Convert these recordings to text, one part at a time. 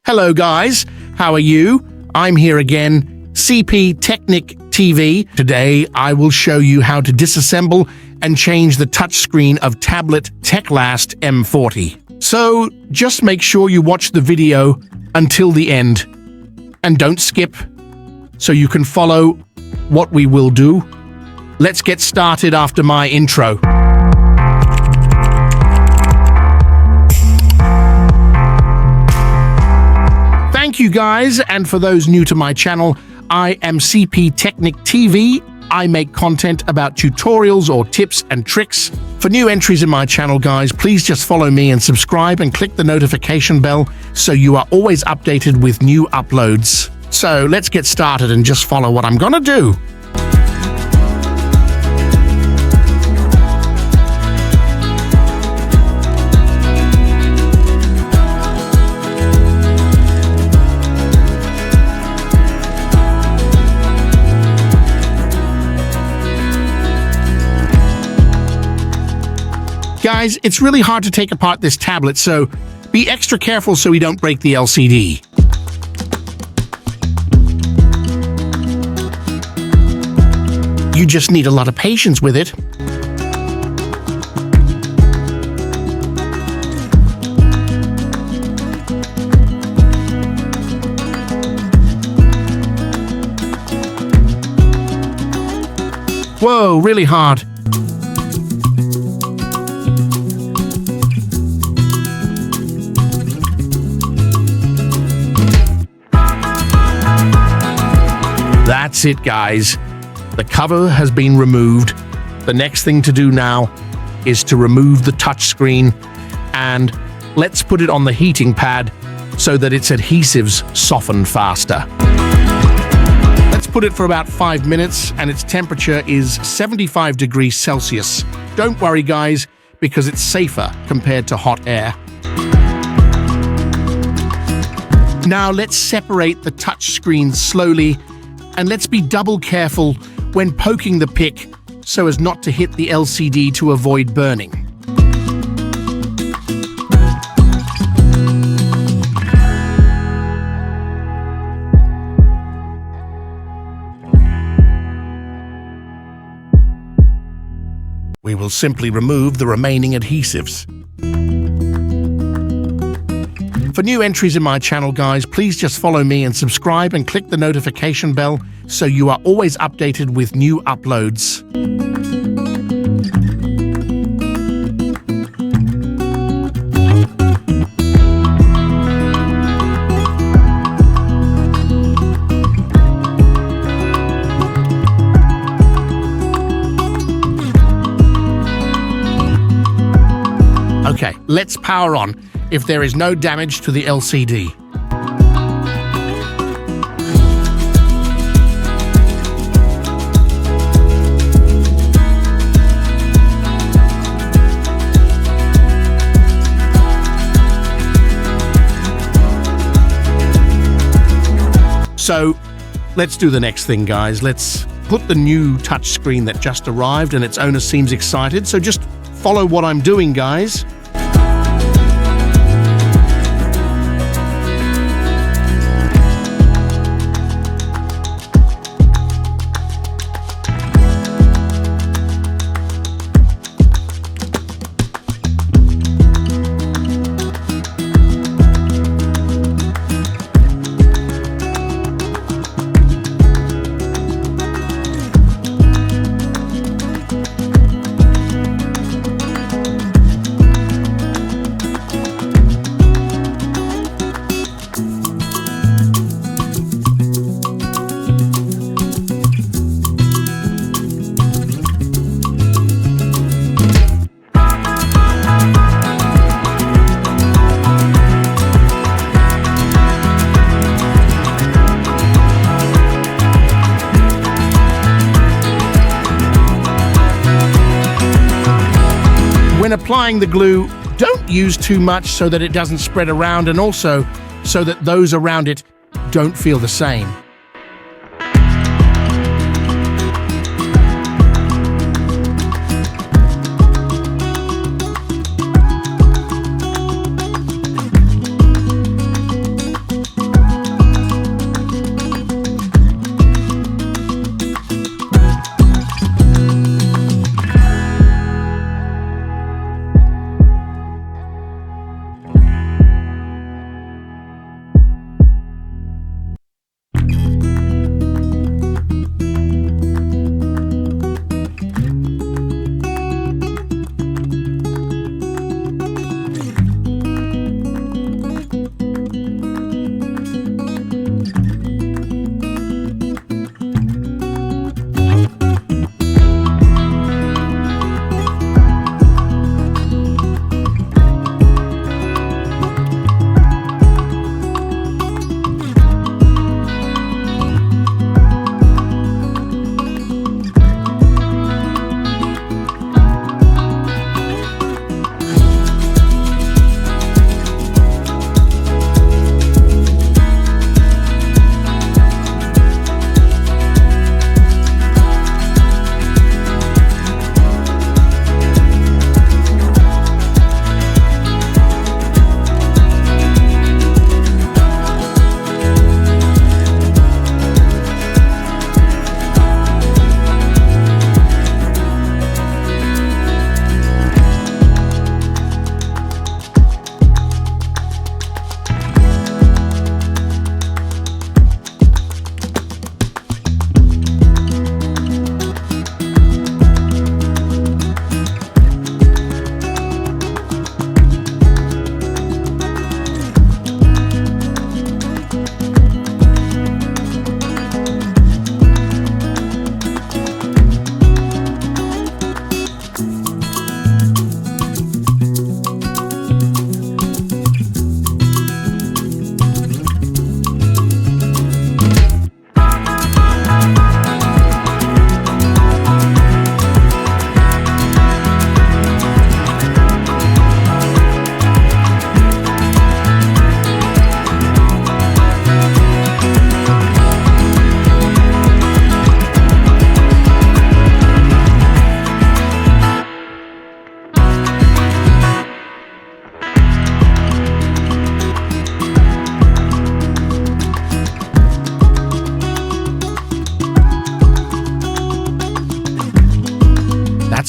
Hello guys, how are you? I'm here again, CP Technic TV. Today I will show you how to disassemble and change the touchscreen of tablet Teclast M40. So just make sure you watch the video until the end and don't skip so you can follow what we will do. Let's get started after my intro. Thank you guys, and for those new to my channel, I am CP Technic TV. I make content about tutorials or tips and tricks. For new entries in my channel, guys, please just follow me and subscribe and click the notification bell so you are always updated with new uploads. So let's get started and just follow what I'm gonna do. Guys, it's really hard to take apart this tablet, so be extra careful so we don't break the LCD. You just need a lot of patience with it. Whoa, really hard. That's it, guys. The cover has been removed. The next thing to do now is to remove the touchscreen, and let's put it on the heating pad so that its adhesives soften faster. Let's put it for about 5 minutes, and its temperature is 75 degrees Celsius. Don't worry, guys, because it's safer compared to hot air. Now let's separate the touchscreen slowly, and let's be double careful when poking the pick so as not to hit the LCD to avoid burning. We will simply remove the remaining adhesives. For new entries in my channel, guys, please just follow me and subscribe and click the notification bell so you are always updated with new uploads. Okay, let's power on if there is no damage to the LCD. So let's do the next thing, guys. Let's put the new touchscreen that just arrived, and its owner seems excited, so just follow what I'm doing, guys. When applying the glue, don't use too much so that it doesn't spread around, and also so that those around it don't feel the same.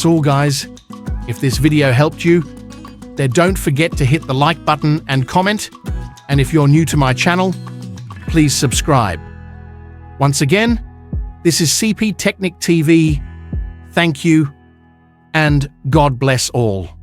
That's all, guys. If this video helped you, then don't forget to hit the like button and comment. And if you're new to my channel, please subscribe. Once again, this is CP Technic TV. Thank you, and God bless all.